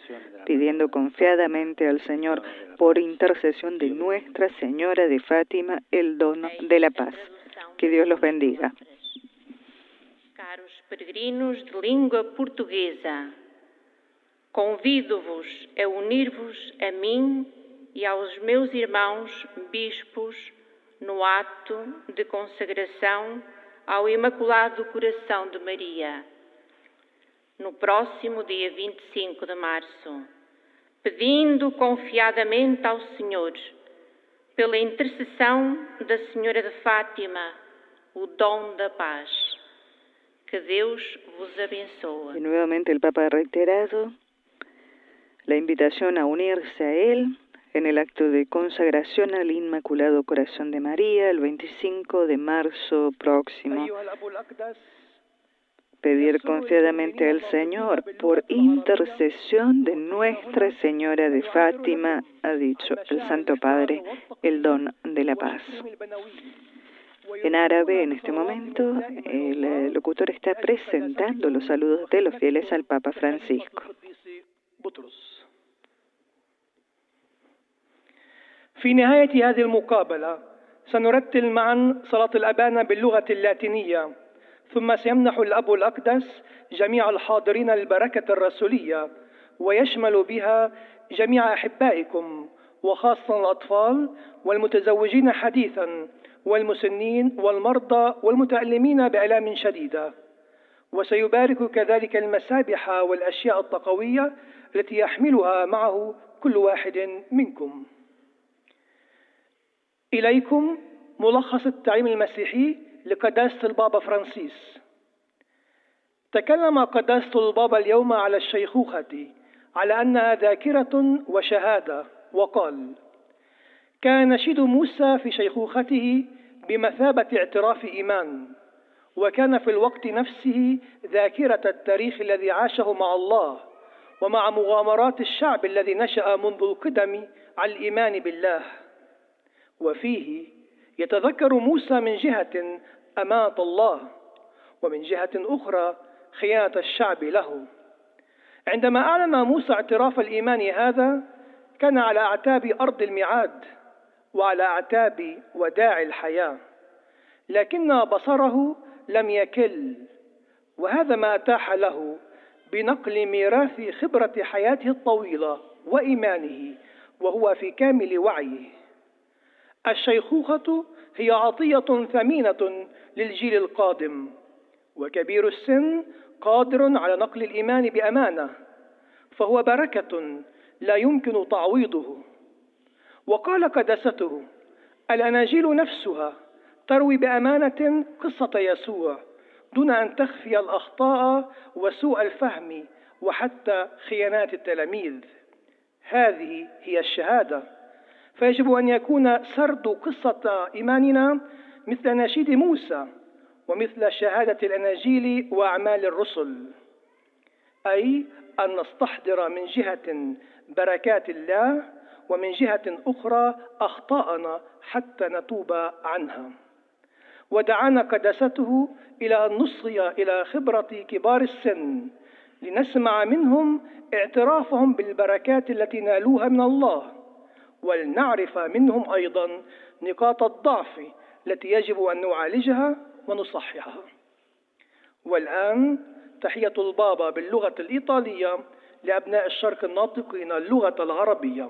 pidiendo confiadamente al Señor, por intercesión de Nuestra Señora de Fátima, el don de la paz. Que Dios los bendiga. Caros peregrinos de língua portuguesa, convido-vos a unir-vos a mim e aos meus irmãos bispos no ato de consagração ao Imaculado Coração de Maria, no próximo dia 25 de março, pedindo confiadamente ao Senhor, pela intercessão da Senhora de Fátima, o dom da paz. Que Deus vos abençoe. Y nuevamente el Papa ha reiterado la invitación a unirse a él en el acto de consagración al Inmaculado Corazón de María el 25 de marzo próximo. Pedir confiadamente al Señor, por intercesión de Nuestra Señora de Fátima, ha dicho el Santo Padre, el don de la paz. En árabe, en este momento, el locutor está presentando los saludos de los fieles al Papa Francisco. في نهاية هذه المقابلة سنرتل معا صلاة الأبانة باللغة اللاتينية، ثم سيمنح الأب الأقدس جميع الحاضرين البركة الرسولية، ويشمل بها جميع أحبائكم وخاصة الأطفال والمتزوجين حديثا والمسنين والمرضى والمتألمين بآلام شديدة، وسيبارك كذلك المسابح والأشياء الطقوية التي يحملها معه كل واحد منكم. إليكم ملخص التعليم المسيحي لقداسة البابا فرانسيس. تكلم قداسة البابا اليوم على الشيخوخة، على أنها ذاكرة وشهادة، وقال: كان نشيد موسى في شيخوخته بمثابة اعتراف إيمان، وكان في الوقت نفسه ذاكرة التاريخ الذي عاشه مع الله ومع مغامرات الشعب الذي نشأ منذ القدم على الإيمان بالله. وفيه يتذكر موسى من جهة أمانة الله، ومن جهة أخرى خيانة الشعب له. عندما أعلن موسى اعتراف الإيمان هذا، كان على أعتاب أرض الميعاد وعلى أعتاب وداع الحياة، لكن بصره لم يكل، وهذا ما أتاح له بنقل ميراث خبرة حياته الطويلة وإيمانه وهو في كامل وعيه. الشيخوخة هي عطية ثمينة للجيل القادم، وكبير السن قادر على نقل الإيمان بأمانة، فهو بركة لا يمكن تعويضه. وقال قداسته: الأناجيل نفسها تروي بأمانة قصة يسوع دون أن تخفي الأخطاء وسوء الفهم وحتى خيانات التلاميذ. هذه هي الشهادة، فيجب أن يكون سرد قصة إيماننا مثل نشيد موسى ومثل شهادة الأناجيل وأعمال الرسل، أي أن نستحضر من جهة بركات الله ومن جهة أخرى أخطاءنا حتى نتوب عنها. ودعانا قداسته إلى أن نصغي إلى خبرة كبار السن لنسمع منهم اعترافهم بالبركات التي نالوها من الله، ولنعرف منهم أيضا نقاط الضعف التي يجب أن نعالجها ونصححها. والآن تحية البابا باللغة الإيطالية لأبناء الشرق الناطقين اللغة العربية.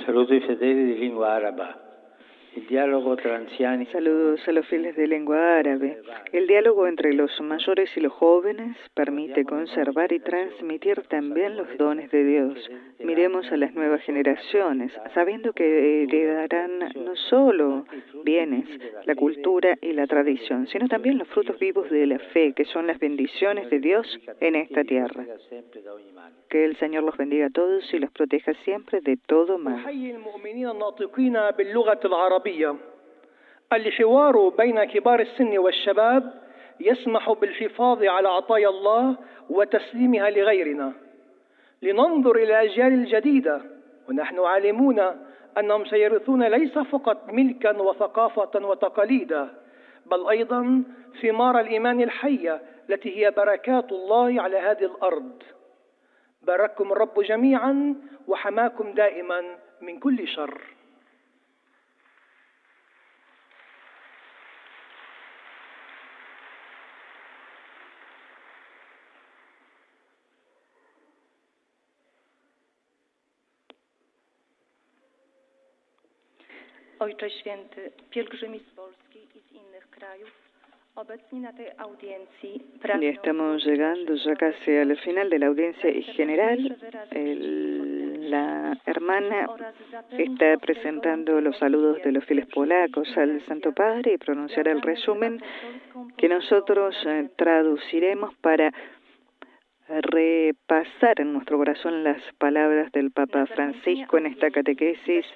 Saludo i fedeli di lingua araba. Il dialogo tra anciani. Saludos a los fieles de lengua árabe. El diálogo entre los mayores y los jóvenes permite conservar y transmitir también los dones de Dios. Miremos a las nuevas generaciones, sabiendo que heredarán no solo bienes, la cultura y la tradición, sino también los frutos vivos de la fe, que son las bendiciones de Dios en esta tierra. Que el Señor los bendiga a todos y los proteja siempre de todo mal. الحوار بين كبار السن والشباب يسمح بالحفاظ على عطايا الله وتسليمها لغيرنا، لننظر إلى الأجيال الجديدة ونحن عالمون أنهم سيرثون ليس فقط ملكا وثقافة وتقاليدا، بل أيضا ثمار الإيمان الحية التي هي بركات الله على هذه الأرض. بارككم الرب جميعا وحماكم دائما من كل شر. Ojcze Święty, pielgrzymi z Polski i z innych krajów, obecni na tej audiencji. Y estamos llegando ya casi al final de la audiencia general. La hermana está presentando los saludos de los fieles polacos al Santo Padre y pronunciará el resumen que nosotros traduciremos para repasar en nuestro corazón las palabras del Papa Francisco en esta catequesis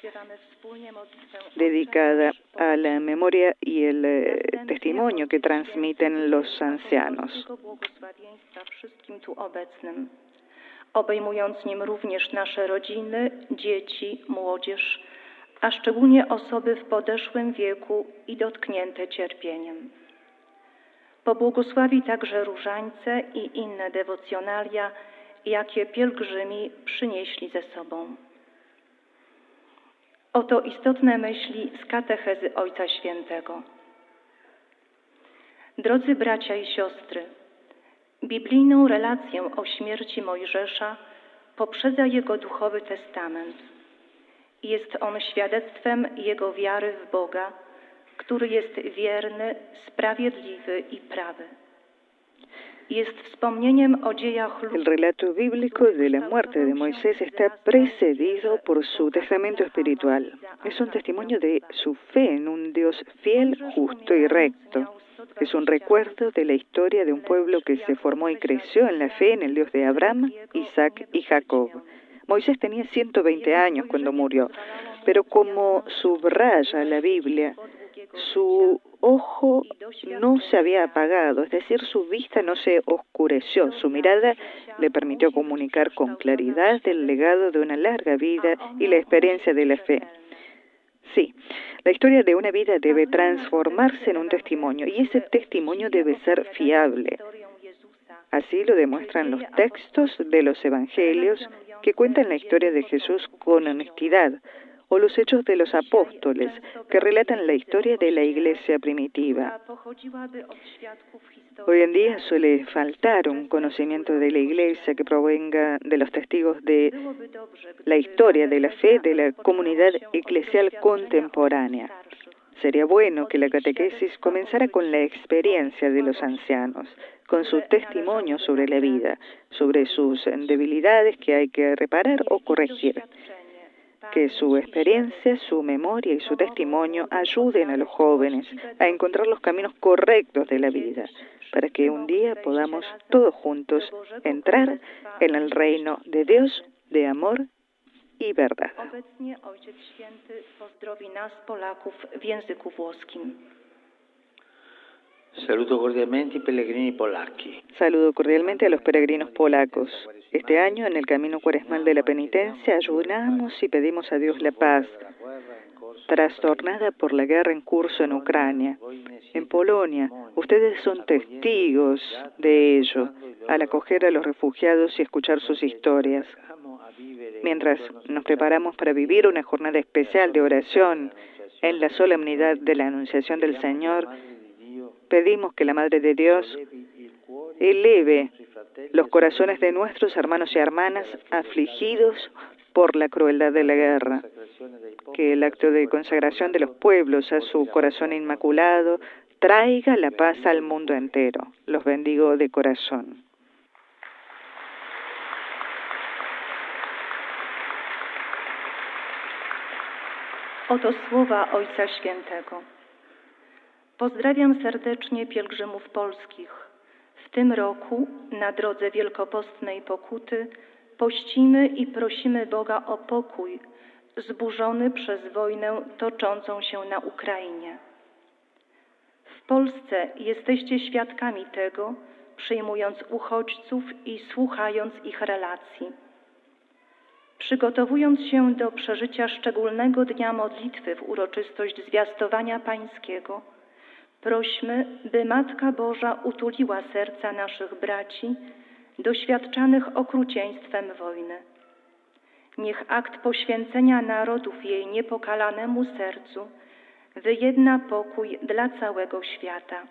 dedicada a la memoria y el testimonio que transmiten los ancianos. Obejmując nim również nasze rodziny, dzieci, młodzież, a szczególnie osoby w podeszłym wieku i dotknięte cierpieniem. Pobłogosławi także różańce i inne dewocjonalia, jakie pielgrzymi przynieśli ze sobą. Oto istotne myśli z katechezy Ojca Świętego. Drodzy bracia i siostry, biblijną relację o śmierci Mojżesza poprzedza jego duchowy testament. Jest on świadectwem jego wiary w Boga, który jest wierny, sprawiedliwy i prawy. El relato bíblico de la muerte de Moisés está precedido por su testamento espiritual. Es un testimonio de su fe en un Dios fiel, justo y recto. Es un recuerdo de la historia de un pueblo que se formó y creció en la fe en el Dios de Abraham, Isaac y Jacob. Moisés tenía 120 años cuando murió, pero como subraya la Biblia, su ojo no se había apagado, es decir, su vista no se oscureció, su mirada le permitió comunicar con claridad el legado de una larga vida y la experiencia de la fe. Sí, la historia de una vida debe transformarse en un testimonio y ese testimonio debe ser fiable. Así lo demuestran los textos de los evangelios que cuentan la historia de Jesús con honestidad, o los hechos de los apóstoles, que relatan la historia de la iglesia primitiva. Hoy en día suele faltar un conocimiento de la iglesia que provenga de los testigos de la historia de la fe de la comunidad eclesial contemporánea. Sería bueno que la catequesis comenzara con la experiencia de los ancianos, con su testimonio sobre la vida, sobre sus debilidades que hay que reparar o corregir. Que su experiencia, su memoria y su testimonio ayuden a los jóvenes a encontrar los caminos correctos de la vida, para que un día podamos todos juntos entrar en el reino de Dios de amor y verdad. Saludo cordialmente i pellegrini polacchi. Saludo cordialmente a los peregrinos polacos. Este año, en el camino cuaresmal de la penitencia, ayunamos y pedimos a Dios la paz. trastornada por la guerra en curso en Ucrania. En Polonia, ustedes son testigos de ello al acoger a los refugiados y escuchar sus historias. Mientras nos preparamos para vivir una jornada especial de oración en la solemnidad de la Anunciación del Señor, pedimos que la Madre de Dios eleve los corazones de nuestros hermanos y hermanas afligidos por la crueldad de la guerra, que el acto de consagración de los pueblos a su corazón inmaculado traiga la paz al mundo entero. Los bendigo de corazón. Oto słowa Ojca Świętego. Pozdrawiam serdecznie pielgrzymów polskich. W tym roku na drodze wielkopostnej pokuty pościmy i prosimy Boga o pokój zburzony przez wojnę toczącą się na Ukrainie. W Polsce jesteście świadkami tego, przyjmując uchodźców i słuchając ich relacji. Przygotowując się do przeżycia szczególnego dnia modlitwy w uroczystość Zwiastowania Pańskiego, prośmy, by Matka Boża utuliła serca naszych braci doświadczanych okrucieństwem wojny. Niech akt poświęcenia narodów jej niepokalanemu sercu wyjedna pokój dla całego świata.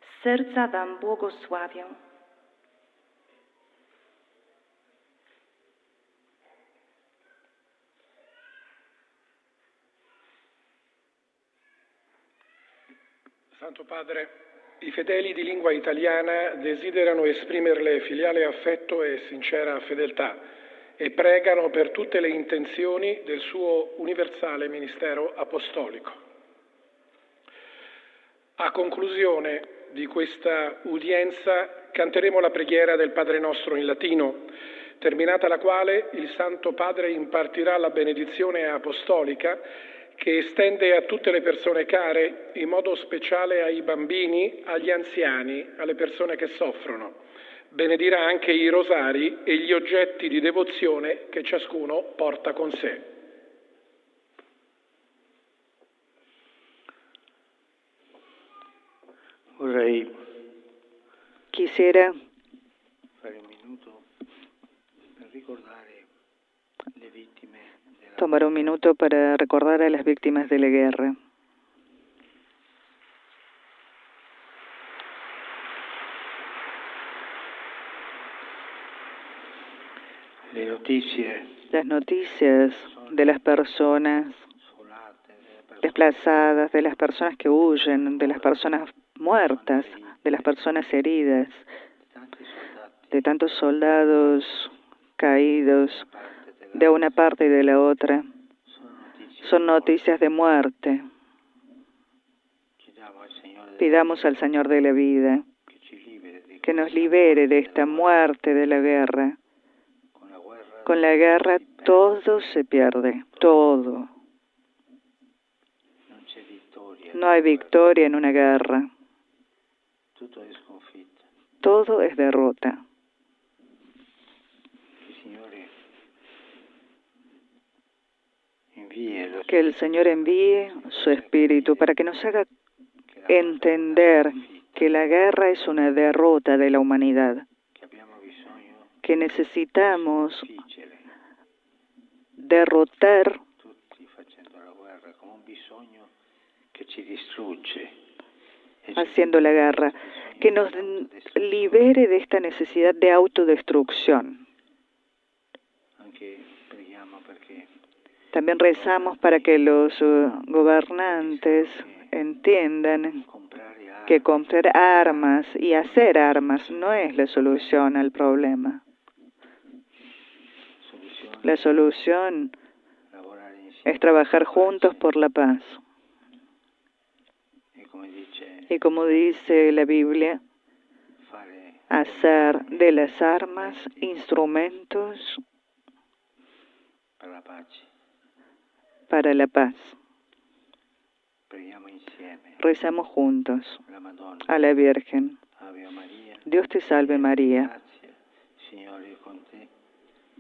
Z serca Wam błogosławię. Santo Padre, i fedeli di lingua italiana desiderano esprimerle filiale affetto e sincera fedeltà e pregano per tutte le intenzioni del suo universale ministero apostolico. A conclusione di questa udienza canteremo la preghiera del Padre Nostro in latino, terminata la quale il Santo Padre impartirà la benedizione apostolica che estende a tutte le persone care, in modo speciale ai bambini, agli anziani, alle persone che soffrono. Benedirà anche i rosari e gli oggetti di devozione che ciascuno porta con sé. Quisiera tomar un minuto para recordar a las víctimas de la guerra. Las noticias de las personas desplazadas, de las personas que huyen, de las personas muertas, de las personas heridas, de tantos soldados caídos de una parte y de la otra, son noticias de muerte. Pidamos al Señor de la vida que nos libere de esta muerte de la guerra. Con la guerra todo se pierde, todo. No hay victoria en una guerra. Todo es derrota. Que el Señor envíe su Espíritu para que nos haga entender que la guerra es una derrota de la humanidad, que necesitamos derrotar haciendo la guerra, que nos libere de esta necesidad de autodestrucción. También rezamos para que los gobernantes entiendan que comprar armas y hacer armas no es la solución al problema. La solución es trabajar juntos por la paz. Y como dice la Biblia, hacer de las armas instrumentos para la paz. Rezamos juntos a la Virgen. Dios te salve María.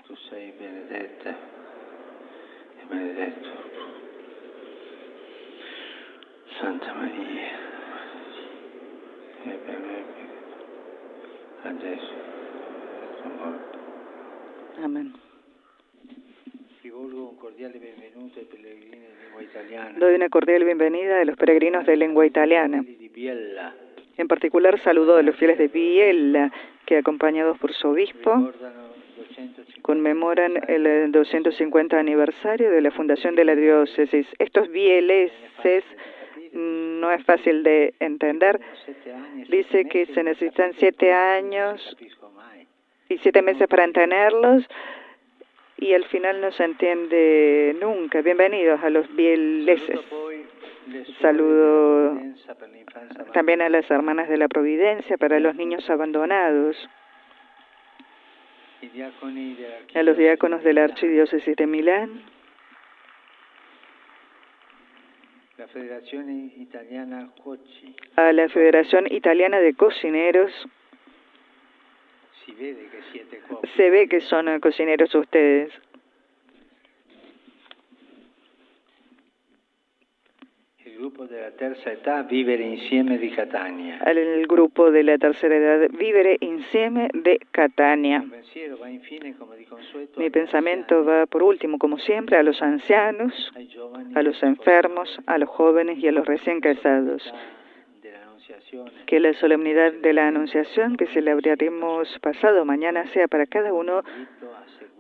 Tu sei benedetta e benedetto Santa María, Amén. Doy una cordial bienvenida a los peregrinos de lengua italiana. En particular, saludo a los fieles de Biella, que acompañados por su obispo, conmemoran el 250 aniversario de la fundación de la diócesis. Estos bieleses no es fácil de entender. Dice que se necesitan 7 años y 7 meses para entenderlos, y al final no se entiende nunca. Bienvenidos a los bieleses. Saludo también a las hermanas de la Providencia para los niños abandonados, a los diáconos de la Archidiócesis de Milán, a la Federación Italiana de Cocineros. Se ve que son cocineros ustedes. El grupo de la terza età Vivere Insieme di Catania. El grupo de la tercera edad Vivere Insieme de Catania. Mi pensamiento va por último, como siempre, a los ancianos, a los enfermos, a los jóvenes y a los recién casados. Que la solemnidad de la Anunciación que celebraremos pasado mañana sea para cada uno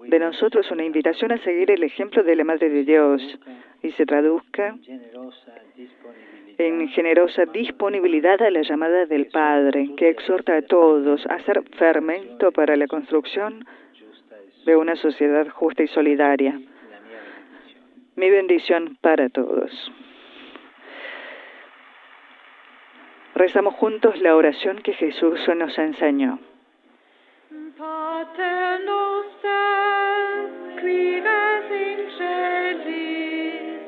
de nosotros una invitación a seguir el ejemplo de la Madre de Dios y se traduzca en generosa disponibilidad a la llamada del Padre, que exhorta a todos a ser fermento para la construcción de una sociedad justa y solidaria. Mi bendición para todos. Rezamos juntos la oración que Jesús nos enseñó. Pater noster, qui es in celis,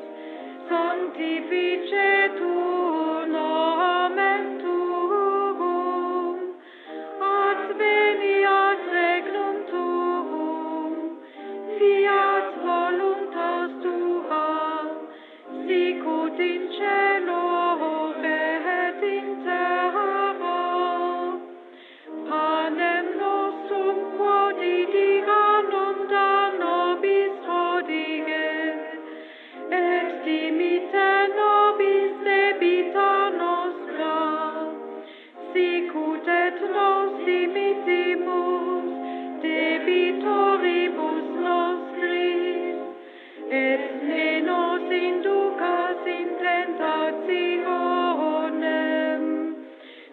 sanctificetur nomen tuum, adveniat regnum tuum, fiat voluntas tua, sicut in cielo et in terra. Panem nostrum quotidianum da nobis hodie, et dimitte nobis debita nostra, sicut et nos dimittimus debitoribus nostris, et ne nos inducas in tentationem,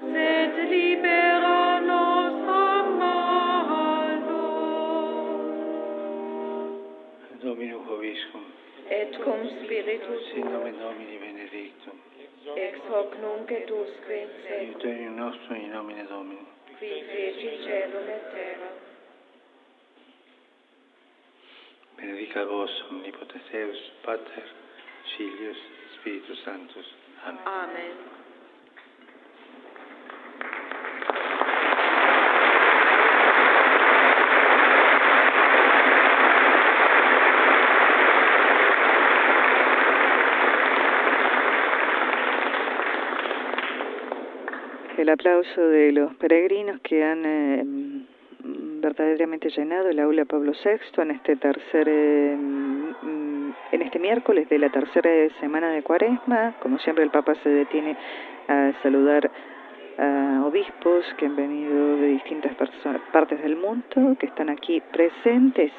sed libera nos a malo. Dominum Vobiscum. Et cum spiritus Sin nomen Domini benedictum. ex hoc nunc et usque in seculum, Aiuterium nostrum in nomine Domini. qui feci celum et terra. Benedica vos omnipotens Deus, Pater, Filius, Spiritus Sanctus. Amén. Amen. El aplauso de los peregrinos que han verdaderamente llenado el aula Pablo VI en este miércoles de la tercera semana de Cuaresma. Como siempre, el Papa se detiene a saludar a obispos que han venido de distintas partes del mundo, que están aquí presentes.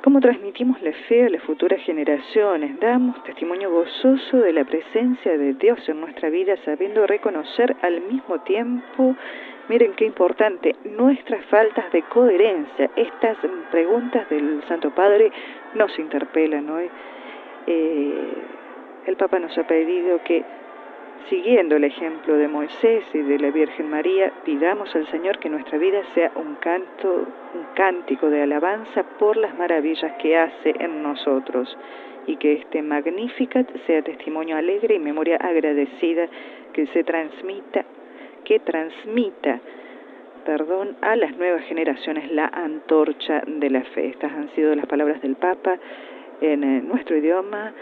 ¿Cómo transmitimos la fe a las futuras generaciones? Damos testimonio gozoso de la presencia de Dios en nuestra vida, sabiendo reconocer al mismo tiempo, miren qué importante, nuestras faltas de coherencia. Estas preguntas del Santo Padre nos interpelan hoy. El Papa nos ha pedido que, siguiendo el ejemplo de Moisés y de la Virgen María, pidamos al Señor que nuestra vida sea un cántico de alabanza por las maravillas que hace en nosotros, y que este Magnificat sea testimonio alegre y memoria agradecida que transmita a las nuevas generaciones la antorcha de la fe. Estas han sido las palabras del Papa en nuestro idioma,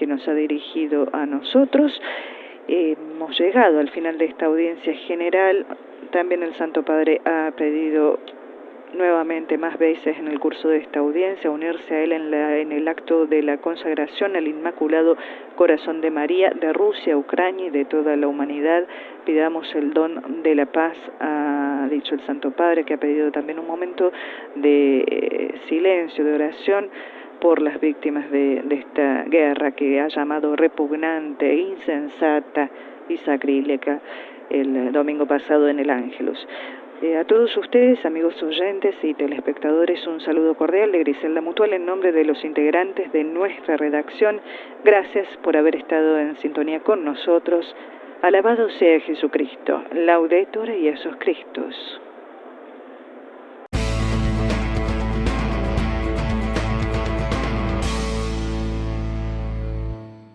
que nos ha dirigido a nosotros. Hemos llegado al final de esta audiencia general. También el Santo Padre ha pedido nuevamente más veces en el curso de esta audiencia unirse a él en el acto de la consagración al Inmaculado Corazón de María de Rusia, Ucrania y de toda la humanidad. Pidamos el don de la paz, ha dicho el Santo Padre, que ha pedido también un momento de silencio, de oración por las víctimas de esta guerra que ha llamado repugnante, insensata y sacrílega el domingo pasado en el Ángelus. A todos ustedes, amigos oyentes y telespectadores, un saludo cordial de Griselda Mutual en nombre de los integrantes de nuestra redacción. Gracias por haber estado en sintonía con nosotros. Alabado sea Jesucristo. Laudetur Iesus Christus.